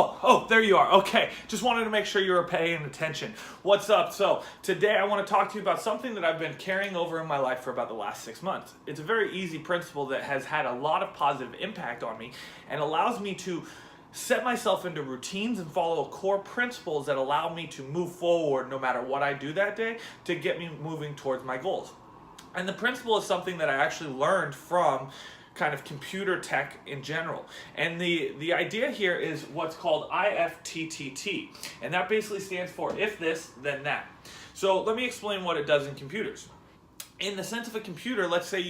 Oh, there you are. Okay, just wanted to make sure you were paying attention. What's up? So today I want to talk to you about something that I've been carrying over in my life for about the last 6 months. It's a very easy principle that has had a lot of positive impact on me and allows me to set myself into routines and follow core principles that allow me to move forward no matter what I do that day to get me moving towards my goals. And the principle is something that I actually learned from kind of computer tech in general. And the idea here is what's called IFTTT. And that basically stands for if this, then that. So let me explain what it does in computers. In the sense of a computer, let's say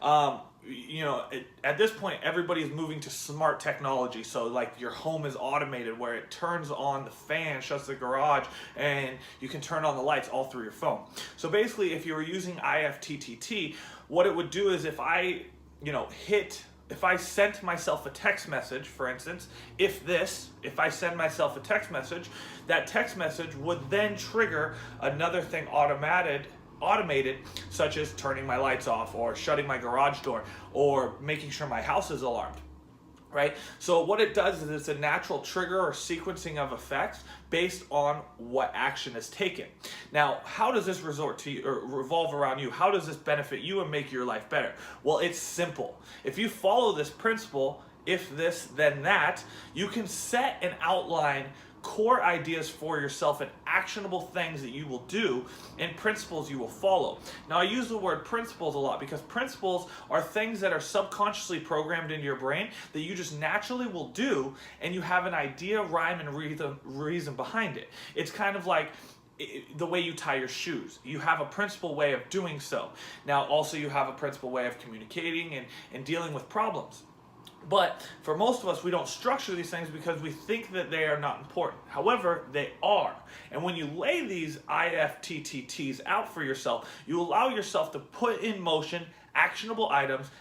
at this point, everybody is moving to smart technology. So like your home is automated where it turns on the fan, shuts the garage, and you can turn on the lights all through your phone. So basically, if you were using IFTTT, what it would do is if I sent myself a text message, for instance, if I send myself a text message, that text message would then trigger another thing automated, such as turning my lights off or shutting my garage door or making sure my house is alarmed. Right? So what it does is it's a natural trigger or sequencing of effects based on what action is taken. Now, how does this revolve around you? How does this benefit you and make your life better? Well, it's simple. If you follow this principle, if this, then that, you can set and outline core ideas for yourself and actionable things that you will do and principles you will follow. Now, I use the word principles a lot because principles are things that are subconsciously programmed into your brain that you just naturally will do, and you have an idea, rhyme, and reason behind it. It's kind of like the way you tie your shoes. You have a principal way of doing so. Now, also you have a principal way of communicating and dealing with problems. But for most of us, we don't structure these things because we think that they are not important. However, they are. And when you lay these IFTTTs out for yourself, you allow yourself to put in motion actionable items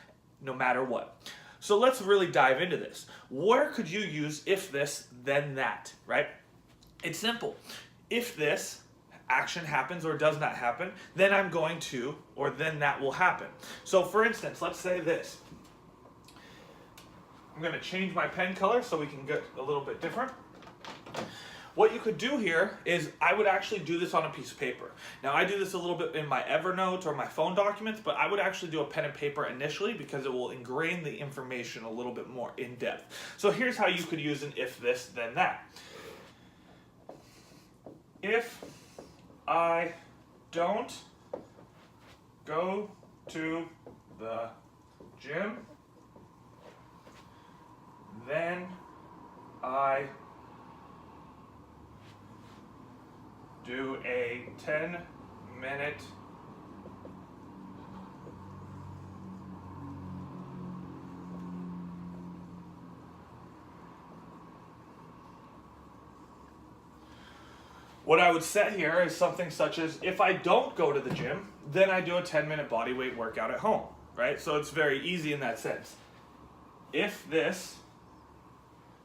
no matter what. So let's really dive into this. Where could you use if this, then that, right? It's simple. If this action happens or does not happen, then I'm going to, or then that will happen. So for instance, let's say this. I'm going to change my pen color so we can get a little bit different. What you could do here is I would actually do this on a piece of paper. Now, I do this a little bit in my Evernote or my phone documents, but I would actually do a pen and paper initially because it will ingrain the information a little bit more in depth. So here's how you could use an if this, then that. If I don't go to the gym, then I do a 10-minute What I would set here is something such as if I don't go to the gym, then I do a 10-minute body weight workout at home, right? So it's very easy in that sense. If this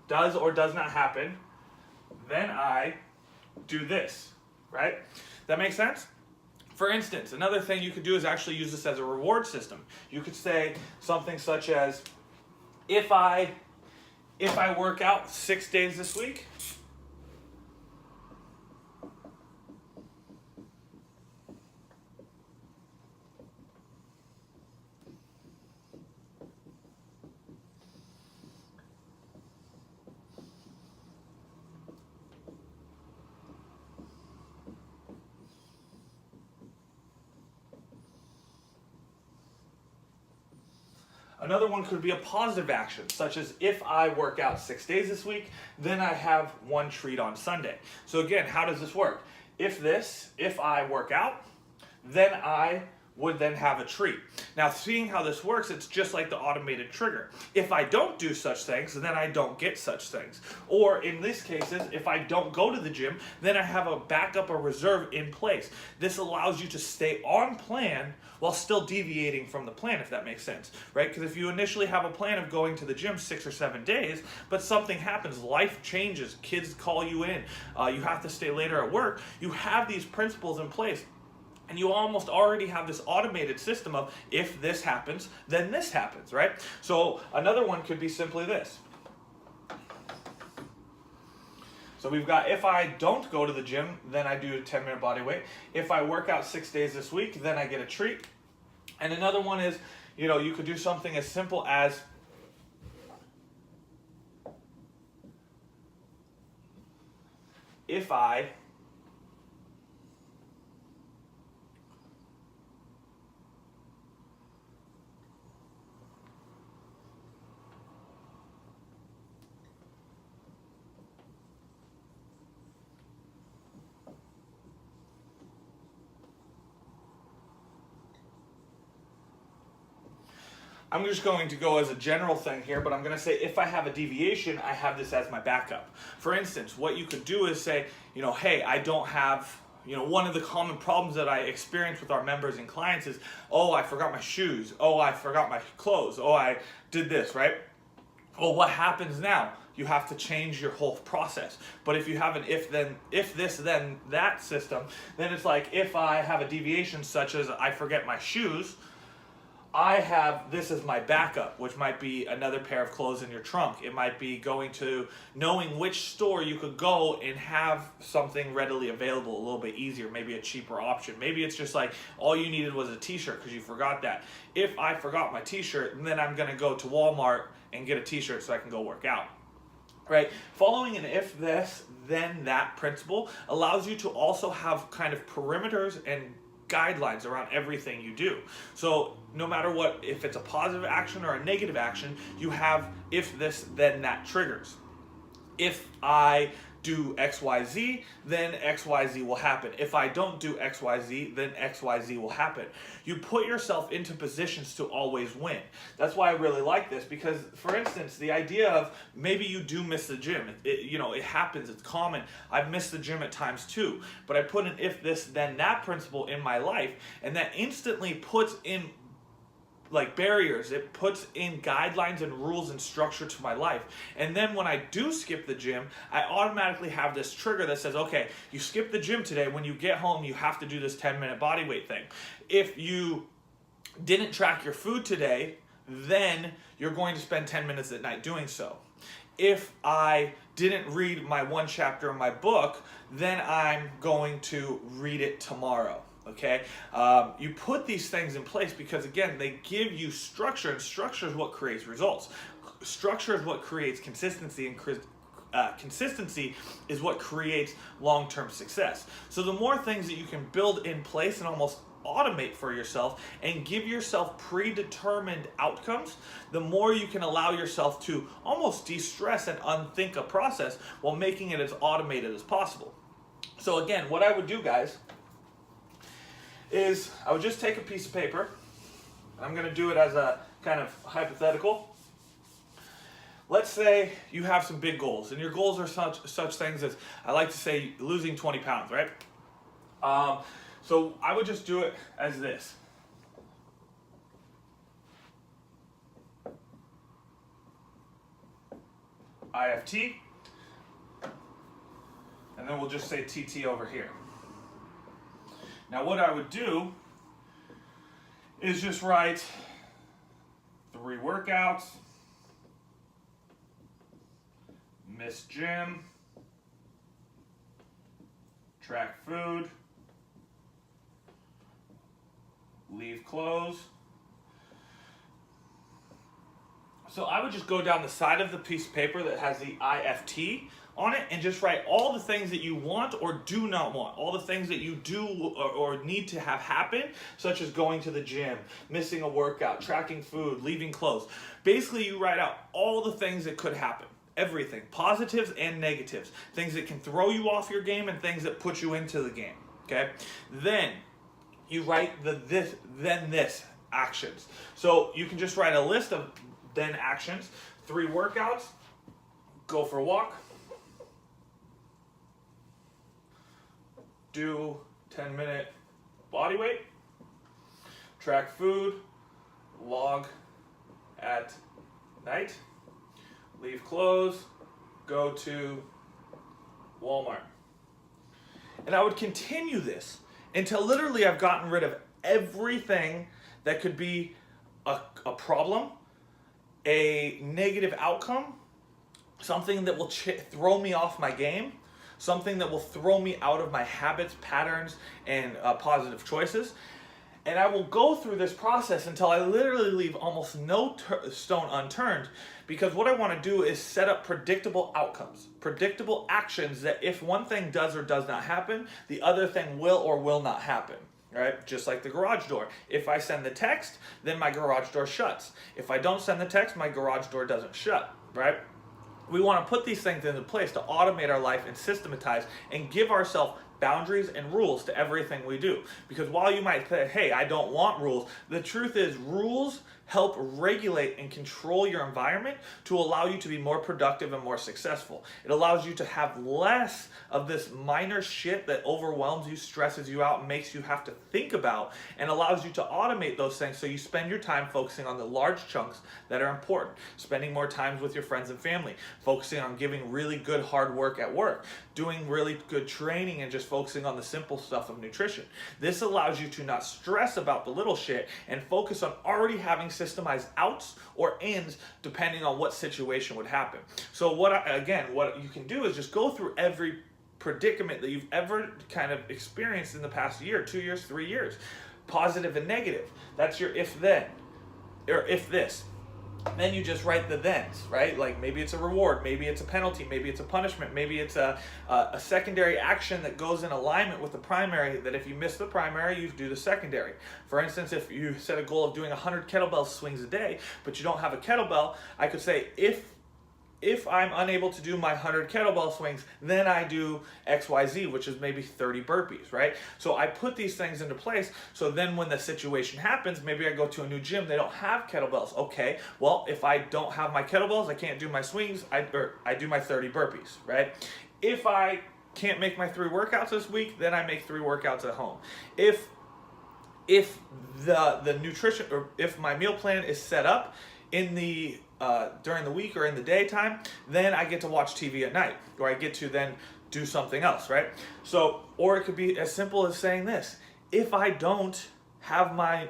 does or does not happen, then I do this, right? That makes sense? For instance, another thing you could do is actually use this as a reward system. You could say something such as, if I work out 6 days this week, another one could be a positive action, such as if I work out 6 days this week, then I have one treat on Sunday. So again, how does this work? If I work out, then I would then have a treat. Now, seeing how this works, it's just like the automated trigger. If I don't do such things, then I don't get such things. Or in these cases, if I don't go to the gym, then I have a backup or reserve in place. This allows you to stay on plan while still deviating from the plan, if that makes sense, right? Because if you initially have a plan of going to the gym 6 or 7 days, but something happens, life changes, kids call you in, you have to stay later at work, you have these principles in place. And you almost already have this automated system of if this happens, then this happens, right? So another one could be simply this. So we've got, if I don't go to the gym, then I do a 10-minute body weight. If I work out 6 days this week, then I get a treat. And another one is, you could do something as simple as if I'm just going to go as a general thing here, but I'm going to say if I have a deviation, I have this as my backup. For instance, what you could do is say, hey, I don't have, one of the common problems that I experience with our members and clients is, oh, I forgot my shoes. Oh, I forgot my clothes. Oh, I did this, right? Well, what happens now? You have to change your whole process. But if you have an if this, then that system, then it's like if I have a deviation such as I forget my shoes, I have this as my backup, which might be another pair of clothes in your trunk. It might be knowing which store you could go and have something readily available a little bit easier, maybe a cheaper option. Maybe it's just like all you needed was a t-shirt because you forgot that. If I forgot my t-shirt, then I'm going to go to Walmart and get a t-shirt so I can go work out. Right? Following an if this, then that principle allows you to also have kind of perimeters and guidelines around everything you do. So no matter what, if it's a positive action or a negative action, you have if this, then that triggers. If I do XYZ, then XYZ will happen. If I don't do XYZ, then XYZ will happen. You put yourself into positions to always win. That's why I really like this, because for instance, the idea of maybe you do miss the gym. It happens, it's common. I've missed the gym at times too, but I put an if this, then that principle in my life, and that instantly puts in barriers. It puts in guidelines and rules and structure to my life. And then when I do skip the gym, I automatically have this trigger that says, okay, you skip the gym today. When you get home, you have to do this 10-minute body weight thing. If you didn't track your food today, then you're going to spend 10 minutes at night doing so. If I didn't read my one chapter of my book, then I'm going to read it tomorrow. Okay, you put these things in place because, again, they give you structure, and structure is what creates results. Structure is what creates consistency, and consistency is what creates long-term success. So the more things that you can build in place and almost automate for yourself and give yourself predetermined outcomes, the more you can allow yourself to almost de-stress and unthink a process while making it as automated as possible. So again, what I would do, guys, is I would just take a piece of paper. I'm going to do it as a kind of hypothetical. Let's say you have some big goals, and your goals are such things as, I like to say, losing 20 pounds, right? So I would just do it as this. IFT, and then we'll just say TT over here. Now what I would do is just write 3 workouts, miss gym, track food, leave clothes. So I would just go down the side of the piece of paper that has the IFT on it and just write all the things that you want or do not want, all the things that you do or need to have happen, such as going to the gym, missing a workout, tracking food, leaving clothes. Basically, you write out all the things that could happen. Everything, positives and negatives, things that can throw you off your game and things that put you into the game, okay? Then you write the this, then this actions. So you can just write a list of then actions, 3 workouts, go for a walk, do 10-minute body weight, track food, log at night, leave clothes, go to Walmart. And I would continue this until literally I've gotten rid of everything that could be a problem, a negative outcome, something that will throw me off my game, something that will throw me out of my habits, patterns, and positive choices. And I will go through this process until I literally leave almost no stone unturned, because what I want to do is set up predictable outcomes, predictable actions that if one thing does or does not happen, the other thing will or will not happen. Right? Just like the garage door. If I send the text, then my garage door shuts. If I don't send the text, my garage door doesn't shut. Right? We want to put these things into place to automate our life and systematize and give ourselves boundaries and rules to everything we do. Because while you might say, hey, I don't want rules, the truth is rules help regulate and control your environment to allow you to be more productive and more successful. It allows you to have less of this minor shit that overwhelms you, stresses you out, makes you have to think about, and allows you to automate those things so you spend your time focusing on the large chunks that are important, spending more time with your friends and family, focusing on giving really good hard work at work, doing really good training, and just focusing on the simple stuff of nutrition. This allows you to not stress about the little shit and focus on already having systemized outs or ins depending on what situation would happen. So what you can do is just go through every predicament that you've ever kind of experienced in the past year, 2 years, 3 years, positive and negative. That's your if then, or if this. Then you just write the thens, right? Like maybe it's a reward, maybe it's a penalty, maybe it's a punishment, maybe it's a secondary action that goes in alignment with the primary, that if you miss the primary, you do the secondary. For instance, if you set a goal of doing 100 kettlebell swings a day, but you don't have a kettlebell, I could say if I'm unable to do my 100 kettlebell swings, then I do XYZ, which is maybe 30 burpees, right? So I put these things into place, so then when the situation happens, maybe I go to a new gym, they don't have kettlebells. Okay, well, if I don't have my kettlebells, I can't do my swings, I do my 30 burpees, right? If I can't make my 3 workouts this week, then I make 3 workouts at home. If the nutrition, or if my meal plan is set up in the during the week or in the daytime, then I get to watch TV at night, or I get to then do something else, right? So, or it could be as simple as saying this: if I don't have my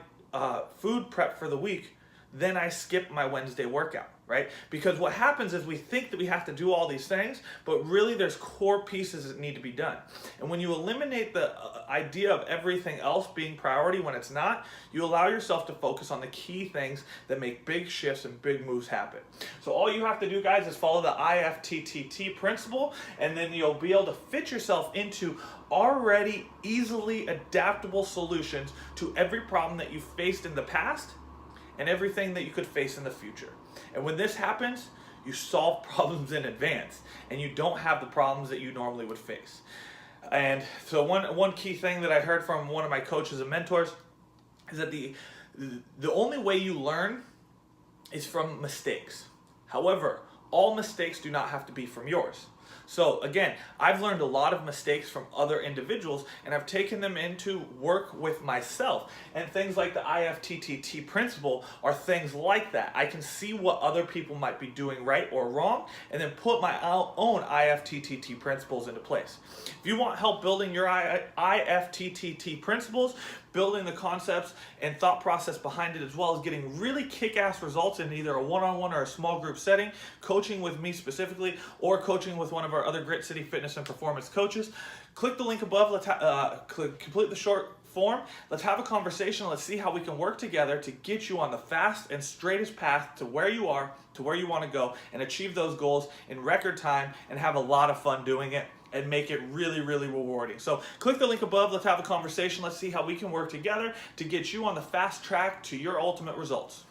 food prep for the week, then I skip my Wednesday workout, right? Because what happens is we think that we have to do all these things, but really there's core pieces that need to be done. And when you eliminate the idea of everything else being priority when it's not, you allow yourself to focus on the key things that make big shifts and big moves happen. So all you have to do, guys, is follow the IFTTT principle, and then you'll be able to fit yourself into already easily adaptable solutions to every problem that you've faced in the past and everything that you could face in the future. And when this happens, you solve problems in advance, and you don't have the problems that you normally would face. And so one key thing that I heard from one of my coaches and mentors is that the only way you learn is from mistakes. However, all mistakes do not have to be from yours. So again, I've learned a lot of mistakes from other individuals, and I've taken them into work with myself. And things like the IFTTT principle are things like that. I can see what other people might be doing right or wrong, and then put my own IFTTT principles into place. If you want help building your IFTTT principles, building the concepts and thought process behind it, as well as getting really kick-ass results in either a one-on-one or a small group setting, coaching with me specifically, or coaching with one of our other Grit City fitness and performance coaches, click the link above. Let's complete the short form. Let's have a conversation. Let's see how we can work together to get you on the fast and straightest path to where you are, to where you want to go, and achieve those goals in record time and have a lot of fun doing it and make it really, really rewarding. So click the link above. Let's have a conversation. Let's see how we can work together to get you on the fast track to your ultimate results.